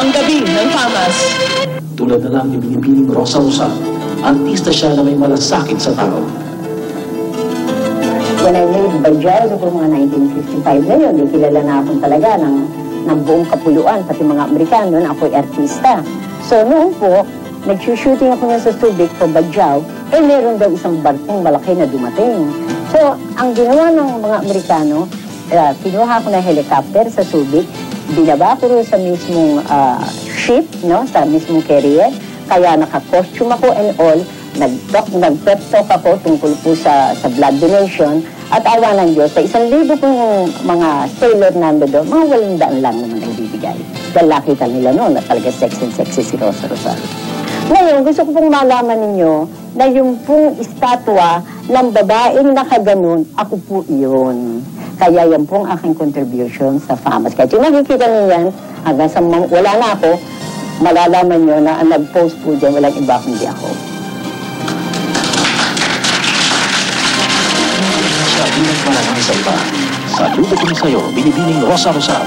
ang gabi ng FAMAS. Tulad na lang yung binibining Rosa Rosa, artista siya na may malasakit sa tao. When I made Bajaj, noong mga 1955 na yun, kilala na akong talaga ng buong kapuluan, pati mga Amerikano, na ako'y artista. So noon po, nag-shooting ako sa Subic for Bajaj, meron daw isang barkong malaki na dumating. So, ang ginawa ng mga Amerikano, kinuha ko na helicopter sa Subic, binaba ko rin sa mismong ship, no, sa mismong carrier, kaya naka-costume ako and all, nag-pep talk ako tungkol po sa blood donation, at awa ng Diyos, sa 1,000 pong mga sailor nando doon, mga 800 lang naman ang bibigay. Dahil nakita nila noon na talaga sexy si Rosa Rosario. Ngayon, gusto ko pong malaman ninyo na yung pong estatwa ng babaeng nakaganon, ako po iyon. Kaya yan pong aking contribution sa FAMAS. Kahit yung nakikita niyo yan, hanggang sa wala na ako, malalaman nyo na ang nag-post po dyan, walang iba kundi ako. Sa bilang malamang sa iba, saludo ko sa'yo, binibining Rosa Rosa.